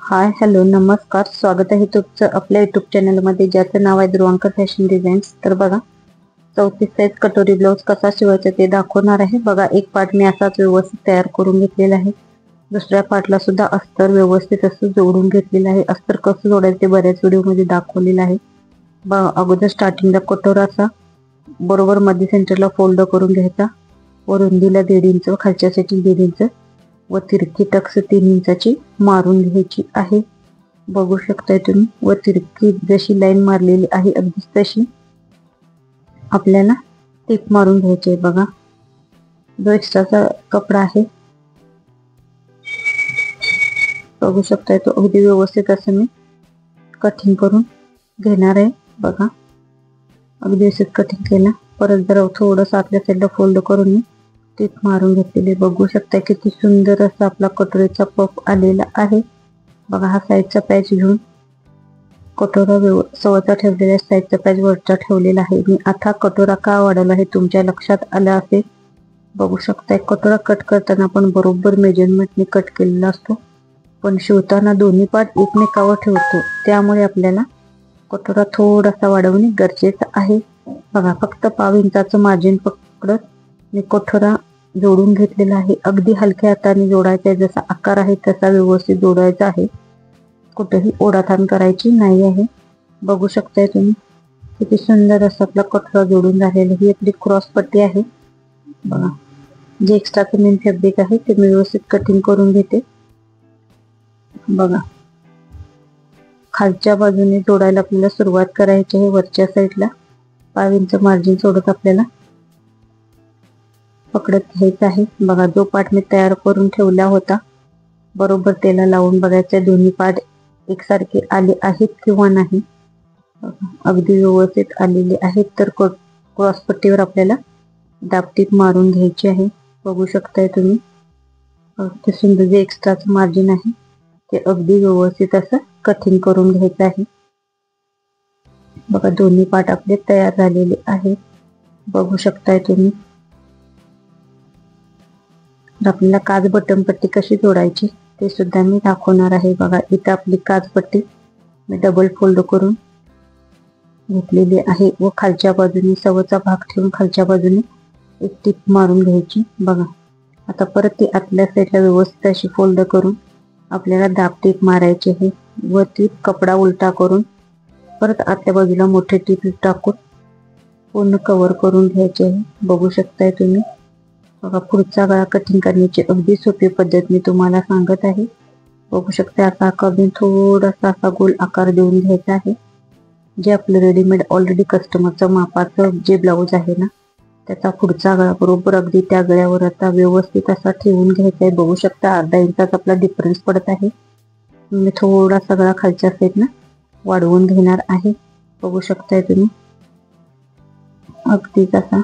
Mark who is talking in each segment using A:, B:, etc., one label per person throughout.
A: Hi hello नमस्कार, स्वागत आहे तुमचं आपल्या युट्यूब चॅनलमध्ये, ज्याचं नाव आहे ध्रुवांकर फॅशन डिझाईन्स. तर बघा, 34 साईज कटोरी ब्लाऊज कसा शिवायचा ते दाखवणार आहे. बघा, एक पार्ट मी असाच व्यवस्थित तयार करून घेतलेला आहे. दुसऱ्या पार्टला सुद्धा अस्तर व्यवस्थित असं जोडून घेतलेलं आहे. अस्तर कसं जोडायचं ते बऱ्याच व्हिडिओमध्ये दाखवलेलं आहे. बघा, अगोदर स्टार्टिंगला कटोराचा बरोबर मध्ये सेंटरला फोल्ड करून घ्यायचा. व रुंदीला 1.5 इंच, खालच्या साईडची 1.5 इंच व तिरकी टक्स 3 इंचाची मारून घ्यायची आहे. बघू शकताय तुम्ही. व तिरकी जशी लाईन मारलेली आहे अगदीच तशी आपल्याला टिप मारून घ्यायची आहे. बघा, जो एक्स्ट्राचा कपडा आहे बघू शकताय तो अगदी व्यवस्थित असं मी कटिंग करून घेणार आहे. बघा, अगदी व्यवस्थित कटिंग केला. परत जरा थोडंसं आतल्या साईडला फोल्ड करून मी टिप मारून घेतलेली. बघू शकता किती सुंदर असा आपला कटोरीचा पफ आलेला आहे. बघा, हा साईडचा पॅच घेऊन कटोरा सवचा ठेवलेला आहे, साईडचा पॅच वरचा ठेवलेला आहे. मी आता कटोरा का वाढवला हे तुमच्या लक्षात आलं असेल. बघू शकताय, कटोरा कट करताना आपण बरोबर मेजरमेंटने कट केलेला असतो, पण शिवताना दोन्ही पार्ट एकमेकावर ठेवतो, त्यामुळे आपल्याला कटोरा थोडासा वाढवणे गरजेचं आहे. बघा, फक्त 1/2 इंचाचं मार्जिन पकडत मी कटोरा जोडून घेतलेला आहे. अगदी हलक्या हाताने जोडायचा आहे, जसा आकार आहे तसा व्यवस्थित जोडायचा आहे. कुठेही ओढाताण करायची नाही आहे. बघू शकताय तुम्ही किती सुंदर असं आपला कटोरा जोडून झालेला. ही आपली क्रॉस पट्टी आहे. बघा, जे एक्स्ट्राचं मेन फॅब्रिक आहे ते मी व्यवस्थित कटिंग करून घेते. बघा, खालच्या बाजूने जोडायला आपल्याला सुरुवात करायची आहे. वरच्या साईडला 1/2 इंच मार्जिन सोडत आपल्याला पकडत घ्यायचं आहे. बघा, जो पार्ट मी तयार करून ठेवला होता बरोबर त्याला लावून बघायचं दोन्ही पार्ट एकसारखे आले आहेत किंवा नाही. अगदी व्यवस्थित आलेले आहेत तर क्रॉस पट्टीवर आपल्याला दाबटीप मारून घ्यायची आहे. बघू शकताय तुम्ही अगदी सुंदर जे एक्स्ट्राचं मार्जिन आहे ते अगदी व्यवस्थित असं कटिंग करून घ्यायचं आहे. बघा, दोन्ही पार्ट आपले तयार झालेले आहेत. बघू शकताय तुम्ही. आपल्याला काज बटन पट्टी कशी जोडायची ते सुद्धा मी दाखवणार आहे. बघा, इथं आपली काज पट्टी मी डबल फोल्ड करून घेतलेली आहे व खालच्या बाजूने सवचा भाग ठेवून खालच्या बाजूने एक टिप मारून घ्यायची. बघा, आता परत ती आतल्या साईडला व्यवस्थित अशी फोल्ड करून आपल्याला दाब टिप मारायची आहे व ती कपडा उलटा करून परत आतल्या बाजूला मोठे टिप टाकून पूर्ण कव्हर करून घ्यायचे आहे. बघू शकताय तुम्ही. बघा, पुढचा गळा कटिंग करण्याची अगदी सोपी पद्धत मी तुम्हाला सांगत आहे. बघू शकता, आता आकार देऊन थोडासा असा गोल आकार देऊन घ्यायचा आहे. जे आपलं रेडीमेड ऑलरेडी कस्टमरचं मापाचं जे ब्लाऊज आहे ना त्याचा पुढचा गळा बरोबर अगदी त्या गळ्यावर आता व्यवस्थित असा ठेवून घ्यायचा आहे. बघू शकता, अर्धा इंचाचा आपला डिफरन्स पडत आहे. मी थोडासा गळा खालच्या साईडनं वाढवून घेणार आहे. बघू शकताय तुम्ही अगदीच असा.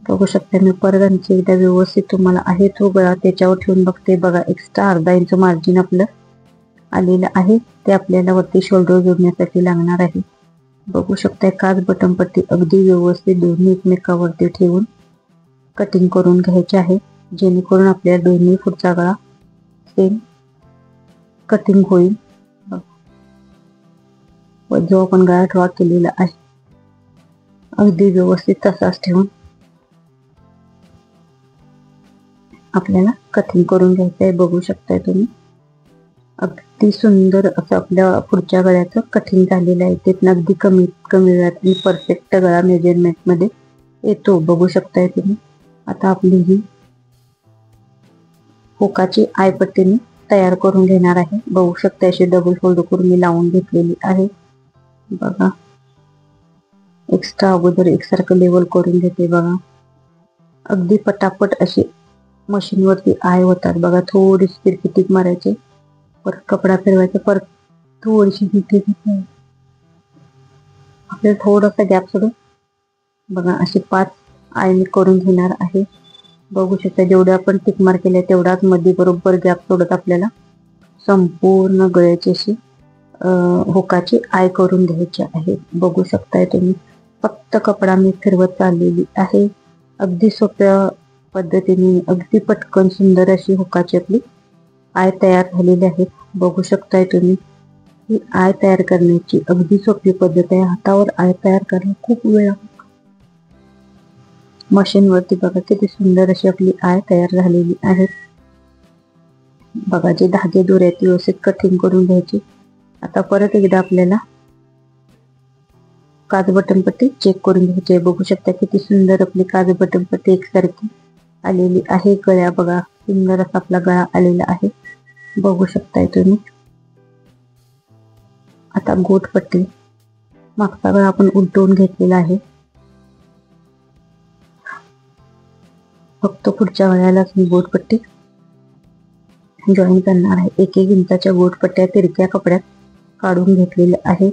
A: बघू शकता, मी परत आणखी एकदा व्यवस्थित तुम्हाला आहे तो गळा त्याच्यावर ठेवून बघते. बघा, एक्स्ट्रा अर्धा इंच मार्जिन आपलं आलेलं आहे ते आपल्याला वरती शोल्डर जोडण्यासाठी लागणार आहे. बघू शकताय, काज बटन पट्टी अगदी व्यवस्थित दोन्ही एकमेकावरती ठेवून कटिंग करून घ्यायचे आहे, जेणेकरून आपल्या दोन्ही पुढचा गळा सेम कटिंग होईल. व जो आपण गळा ड्रॉ केलेला आहे अगदी व्यवस्थित तसाच ठेवून आपल्याला कटिंग करून घ्यायचं आहे. बघू शकताय तुम्ही अगदी सुंदर असं आपल्या पुढच्या गळ्याचं कटिंग झालेलं आहे. ते अगदी कमी वेळात परफेक्ट गळा मेजरमेंट मध्ये येतो. बघू शकताय तुम्ही. आता आपली ही हुकाची आयपट्टीने तयार करून घेणार आहे. बघू शकता, अशी डबल फोल्ड करून मी लावून घेतलेली आहे. बघा, एक्स्ट्रा अगोदर एकसारखं लेवल करून घेते. बघा, अगदी पटापट अशी मशीनवरती आय होतात. बघा, थोडीशी तिरकी टिप मारायची, परत कपडा फिरवायचा, परत थोडीशी तिरकी टिप, आपल्याला थोडासा गॅप सोडून बघा अशी 5 आय मी करून घेणार आहे. बघू शकता, जेवढे आपण टिक मार केले तेवढाच मध्ये बरोबर गॅप सोडत आपल्याला संपूर्ण गळ्याची अशी हुकाची आय करून घ्यायची आहे. बघू शकताय तुम्ही. फक्त कपडा मी फिरवत चाललेली आहे. अगदी सोप्या पद्धतीने अगदी पटकन सुंदर अशी हुकाची आपली आय तयार झालेले आहेत. बघू शकताय तुम्ही ही आय तयार करण्याची अगदी सोपी पद्धत आहे. हातावर आय तयार करणे खूप वेळ, मशीनवरती बघा किती सुंदर अशी आपली आय तयार झालेली आहे. बघा जे धागे दोरे आहेत व्यवस्थित कटिंग करून घ्यायची. आता परत एकदा आपल्याला काज बटन पट्टी चेक करून घ्यायची आहे. बघू शकता किती सुंदर आपली काज बटन पट्टी एकसारखी आलेली आहे. गळ्या बघा सुंदर असा आपला गळा आलेला आहे. बघू शकताय तुम्ही. आता गोट पट्टी, मागचा गळा आपण उलटवून घेतलेला आहे. फक्त पुढच्या गळ्यालाच मी गोट पट्टी जॉईन करणार आहे. 1-1 इंचाच्या गोट पट्ट्या तिरक्या कपड्यात काढून घेतलेल्या आहेत.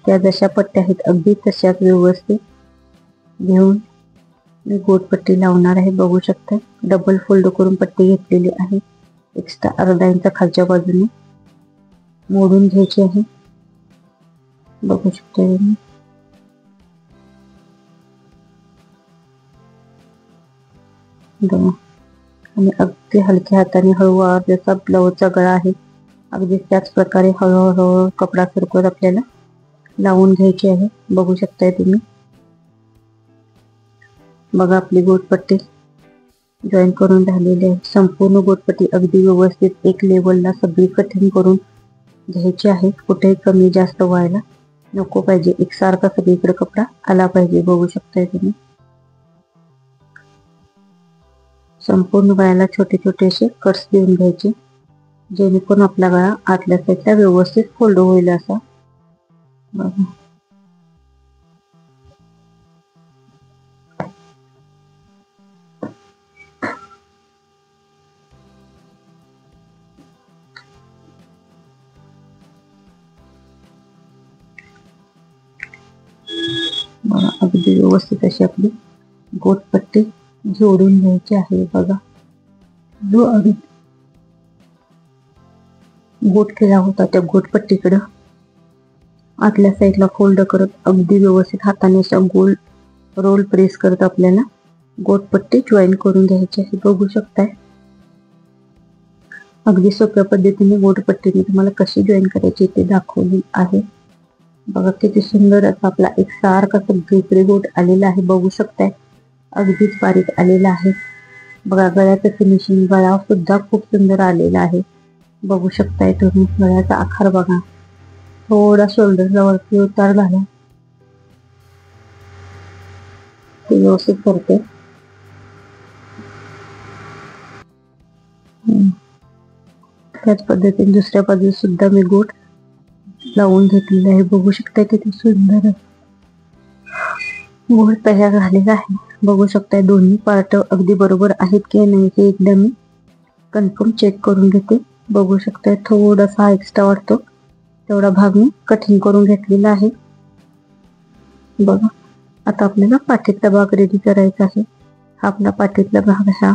A: त्या जशा पट्ट्या आहेत अगदी तशाच व्यवस्थित घेऊन मी गोट पट्टी लावणार आहे. बघू शकता डबल फोल्ड करून पट्टी घेतलेली आहे. एक्स्ट्रा अर्धा इंच खालच्या बाजूने मोडून घ्यायची आहे. बघू शकता मी आणि अगदी हलक्या हाताने हळूवार जसा ब्लाऊजचा गळा आहे अगदी त्याच प्रकारे हळूहळू कपडा सरकवत आपल्याला लावून घ्यायची आहे. बघू शकताय तुम्ही. बघा आपली गोटपट्टी जॉईन करून झालेली आहे. संपूर्ण गोटपट्टी अगदी व्यवस्थित एक लेवलला सगळी कटिंग करून घ्यायची आहे. कुठेही कमी जास्त व्हायला नको पाहिजे. एकसारखा सगळीकडे कपडा आला पाहिजे. बघू शकताय तुम्ही. संपूर्ण गळ्याला छोटे छोटे असे कट्स देऊन घ्यायचे जेणेकरून आपला गळा आतल्या साईडला व्यवस्थित फोल्ड होईल असा. बघा अगदी व्यवस्थित अशी आपली गोटपट्टी जोडून घ्यायची आहे. बघा जो आधी गोट केला होता त्या गोटपट्टीकडे आतल्या साईडला फोल्ड करत अगदी व्यवस्थित हाताने अशा गोल रोल प्रेस करत आपल्याला गोटपट्टी जॉईन करून घ्यायची आहे. बघू शकताय अगदी सोप्या पद्धतीने गोटपट्टी मी तुम्हाला कशी जॉईन करायची ते दाखवली आहे. बघा किती सुंदर असा आपला एक सारखा सगळीकडे गोट आलेला आहे. बघू शकताय अगदीच बारीक आलेला आहे. बघा गळ्याचं फिनिशिंग, गळा सुद्धा खूप सुंदर आलेला आहे. बघू शकताय तुम्ही. गळ्याचा आकार बघा थोडा शोल्डरला वरती उतार झाला ते व्यवस्थित करते. त्याच पद्धतीने दुसऱ्या बाजूला सुद्धा मी गोट लावून घेतलेला आहे. बघू शकता किती सुंदर गोट तयार झालेला आहे. बघू शकताय दोन्ही पार्ट अगदी बरोबर आहेत की नाही हे एकदा मी कन्फर्म चेक करून घेते. बघू शकताय थोडासा एक्स्ट्रा वाटतो तेवढा भाग मी कटिंग करून घेतलेला आहे. बघा आता आपल्याला पाठीतला भाग रेडी करायचा आहे. हा आपला पाठीतला भाग हा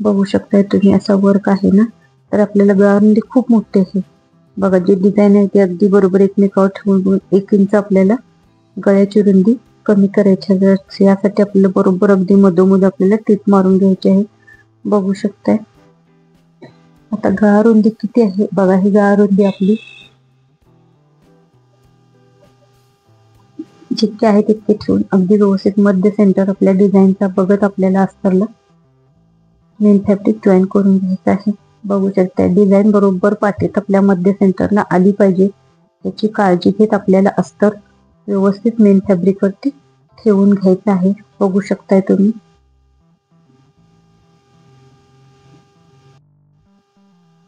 A: बघू शकताय तुम्ही. असा वर्क आहे ना तर आपल्याला गळारुंदी खूप मोठी आहे. बघा जी डिझाईन आहे ती अगदी बरोबर एकमेकावर ठेवून 1 इंच आपल्याला गळ्याची रुंदी कमी करायची आहे. यासाठी आपल्याला बरोबर अगदी मधोमध आपल्याला टीप मारून घ्यायची आहे. बघू शकताय आता गळारुंदी किती आहे बघा. ही गळारुंदी आपली जितके आहे तितके ठेवून अगदी व्यवस्थित मध्य सेंटर आपल्या डिझाईनचा बघत आपल्याला अस्तरला मेन फॅब्रिक जॉईन करून घ्यायचं आहे. बघू शकता डिझाईन बरोबर पाठीत आपल्या मध्य सेंटरला आली पाहिजे याची काळजी घेत आपल्याला अस्तर व्यवस्थित मेन फॅब्रिक वरती ठेवून घ्यायचं आहे. बघू शकताय तुम्ही.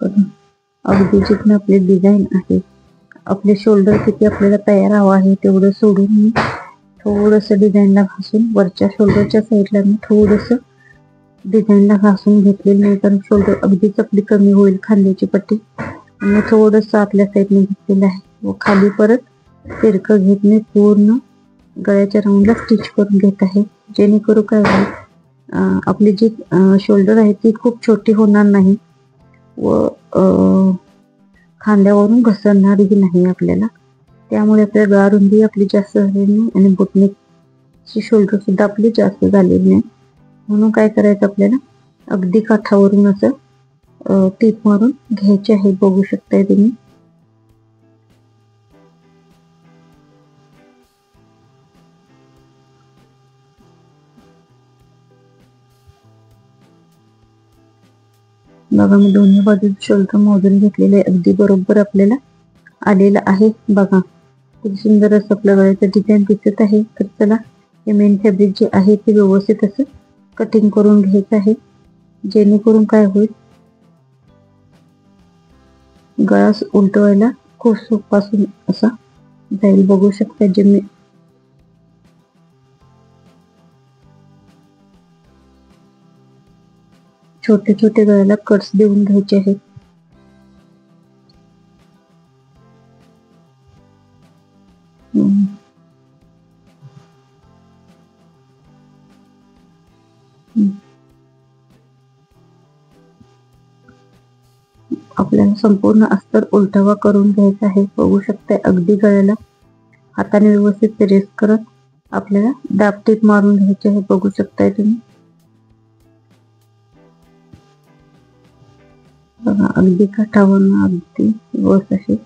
A: अगदी जिथून आपली डिझाईन आहे आपले शोल्डर किती आपल्याला तयार हवा आहे तेवढं सोडून मी थोडस डिझाईनला घासून वरच्या शोल्डरच्या साईडला मी थोडस डिझाईनला घासून घेतलेलं नाही कारण शोल्डर अगदीच आपली कमी होईल खांद्याची पट्टी. आणि थोडस आतल्या साईडने घेतलेलं आहे व खाली परत तिरकं घेत नाही पूर्ण गळ्याच्या राऊंडला स्टिच करून घेत आहे जेणेकरून काय होईल आपली जी शोल्डर आहे ती खूप छोटी होणार नाही व खांद्यावरून घसरणारही नाही आपल्याला. त्यामुळे आपल्या गळारुंदी आपली जास्त झालेली नाही आणि बोटनेकची शोल्डर सुद्धा आपली जास्त झालेली नाही. म्हणून काय करायचं आपल्याला अगदी काठावरून असं टीप मारून घ्यायची आहे, बघू शकताय तुम्ही. बघा मी दोन्ही बाजू शोल्डर मोजून घेतलेले, अगदी बरोबर आपल्याला आलेला आहे. बघा खूप सुंदर असं आपल्या गळ्याचं डिझाईन दिसत आहे. तर चला हे मेन फॅब्रिक जे आहे ते व्यवस्थित असं कटिंग करून घ्यायचं आहे, जेणेकरून काय होईल, गळा उलटवायला खूप सोपासून असा जाईल. बघू शकता जे मी छोटे छोटे गळ्याला कट्स देऊन घ्यायचे आहेत. आपल्याला संपूर्ण अस्तर उलटावा करून घ्यायचा आहे. बघू शकता अगदी गळ्याला हाताने व्यवस्थित प्रेस करत आपल्याला दाब टीप मारून घ्यायचे आहे. बघू शकताय तुम्ही. बघा अगदी काठावरून अगदी व्यवस्थित असे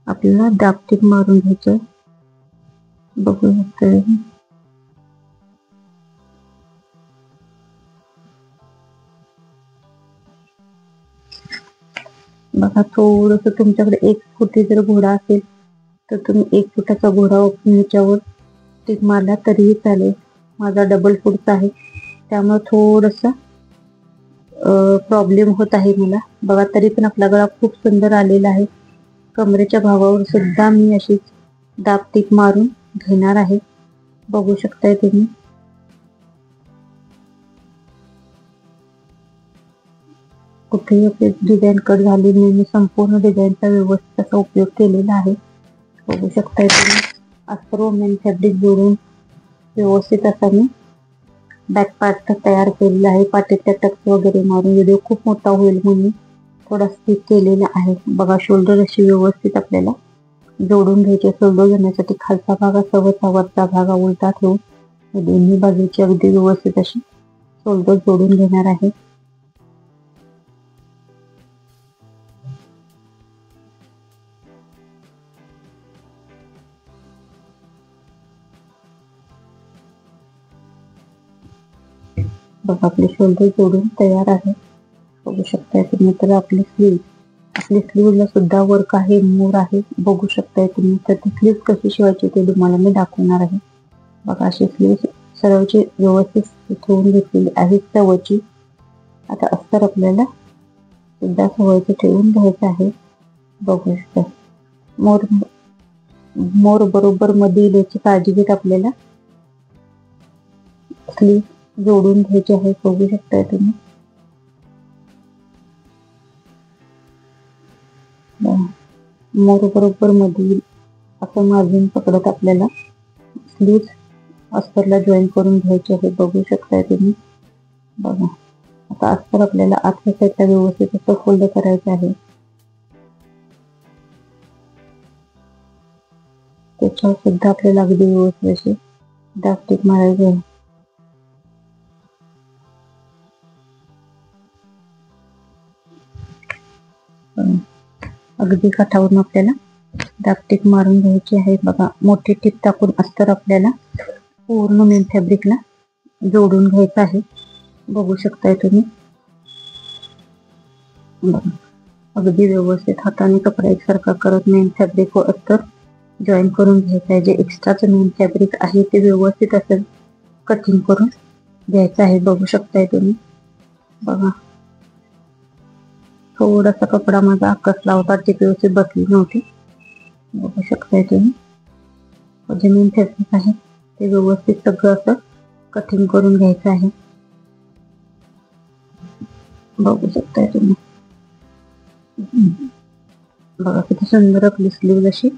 A: आपल्याला दाब टीप मारून घ्यायचे आहे. बघू शकताय. बघा थोडस तुमच्याकडे 1 फुटी जर घोडा असेल तर तुम्ही 1 फुटाचा घोडा वापरून याच्यावर टीप मारला तरीही चालेल. माझा डबल फुटचा आहे त्यामुळे थोडस प्रॉब्लेम होत आहे मला. बघा तरी पण आपला गळा खूप सुंदर आलेला आहे. कमरेच्या भागावर सुद्धा मी अशी दाब टीप मारून घेणार आहे. बघू शकताय तुम्ही. कुठेही आपली डिझाईन कट झाली नाही, मी संपूर्ण डिझाईनचा व्यवस्थित असा उपयोग केलेला आहे. बघू शकताय तुम्ही. अस्तर मेन फॅब्रिक जोडून व्यवस्थित असा मी बॅक पार्ट तयार केलेला आहे. पाठीच्या टक्स वगैरे मारून व्हिडिओ खूप मोठा होईल म्हणून थोडा स्टिच केलेला आहे. बघा शोल्डर अशी व्यवस्थित आपल्याला जोडून घ्यायचे. शोल्डर घेण्यासाठी खालचा भाग असा वरचा भाग उलटा ठेवून दोन्ही बाजूची अगदी व्यवस्थित अशी शोल्डर जोडून घेणार आहे. बघा आपले शोल्डर जोडून तयार आहे. बघू शकताय तुम्ही. तर आपली स्लीवला सुद्धा वर्क आहे, मोर आहे. बघू शकताय तुम्ही. तर ती स्लीव कशी शिवायची ते तुम्हाला मी दाखवणार आहे. बघा अशी स्लीव सरळची व्यवस्थित ठेवून घेतलेली आहे सवयची. आता अस्तर आपल्याला सुद्धा सवयचं ठेवून घ्यायचं आहे. बघू शकता मोर बरोबर मध्ये याची काळजी घेत आपल्याला स्लीव जोडून घ्यायचे आहे. बघू शकताय तुम्ही. मोर बरोबर मध्ये असं मार्जिन पकडत आपल्याला स्लीव अस्तरला जॉईन करून घ्यायचे आहे. बघू शकताय तुम्ही. बघा आता अस्तर आपल्याला आतल्या साईडला व्यवस्थित असं फोल्ड करायचं आहे. त्याच्यावर सुद्धा आपल्याला अगदी व्यवस्थित असे दाब टीप मारायचे आहे. अगदी काठावरून आपल्याला दाब टीप मारून घ्यायची आहे. बघा मोठी टीप टाकून अस्तर आपल्याला पूर्ण मेन फॅब्रिकला जोडून घ्यायचं आहे. बघू शकताय तुम्ही. बघा अगदी व्यवस्थित हाताने कपडा एकसारखा करत मेन फॅब्रिक व अस्तर जॉईन करून घ्यायचं आहे. जे एक्स्ट्राचं मेन फॅब्रिक आहे ते व्यवस्थित असं कटिंग करून घ्यायचं आहे. बघू शकताय तुम्ही. बघा थोडासा कपडा माझा कसला होता, ती व्यवस्थित बसली नव्हती. बघू शकताय तुम्ही. जे मेन फॅब्रिक आहे ते व्यवस्थित सगळं असं कटिंग करून घ्यायचं आहे. बघू शकताय तुम्ही. बघा किती सुंदर आपली स्लीव अशी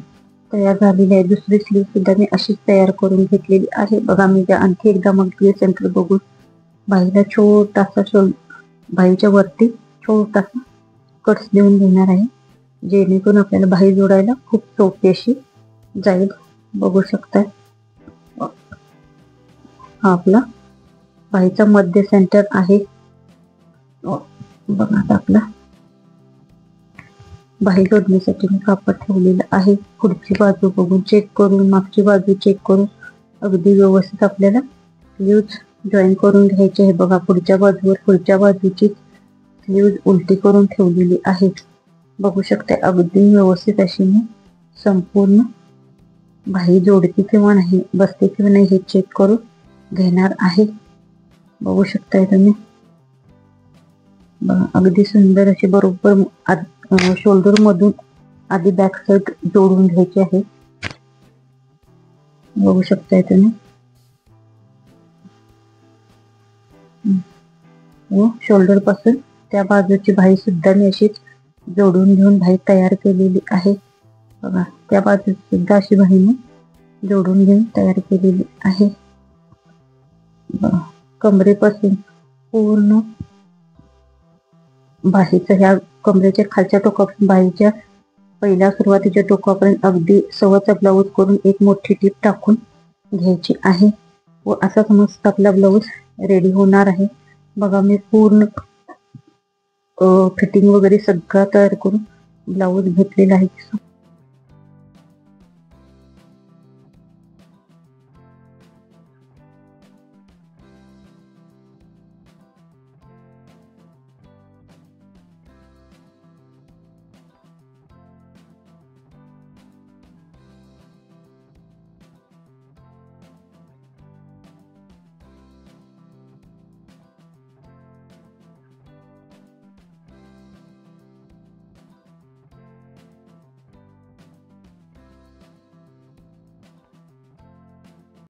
A: तयार झालेली आहे. दुसरी स्लीव सुद्धा मी अशीच तयार करून घेतलेली आहे. बघा मी आणखी एकदा मग सेंटर बघून बाईला छोटासा बाईच्या वरती छोटासा कट्स देऊन घेणार आहे, जेणेकरून आपल्याला बाही जोडायला खूप सोपी अशी जाईल. बघू शकताय. हा आपला बाहीचा मध्य सेंटर आहे. बघा आता आपला बाही जोडण्यासाठी मी कापड ठेवलेलं आहे. पुढची बाजू बघून चेक करून, मागची बाजू चेक करून अगदी व्यवस्थित आपल्याला स्लीव्ज जॉईन करून घ्यायचे आहे. बघा, पुढच्या बाजूची स्लीव्ज उलटी करून ठेवलेली आहे. बघू शकता अगदी व्यवस्थित अशी मी संपूर्ण बाही जोडते किंवा नाही, बसते किंवा नाही हे चेक करून घेणार आहे. बघू शकताय तुम्ही. अगदी सुंदर अशी बरोबर शोल्डर मधून आधी बॅक साइड जोडून घ्यायची आहे. बघू शकताय तुम्ही. व शोल्डर पासून त्या बाजूची बाही सुद्धा मी अशीच जोडून घेऊन बाही तयार केलेली आहे. बघा, त्या बाजूची सुद्धा अशी बाही मी जोडून घेऊन तयार केलेली आहे. कमरेपासून पूर्ण बाहीच्या ह्या कमरेच्या खालच्या टोकापासून बाहीच्या पहिल्या सुरुवातीच्या टोकापर्यंत अगदी सव्वाचा ब्लाऊज करून एक मोठी टीप टाकून घ्यायची आहे. व असा मस्त आपला ब्लाऊज रेडी होणार आहे. बघा, मी पूर्ण फिटिंग वगैरे सगळं तयार करून ब्लाऊज घेतलेला आहे.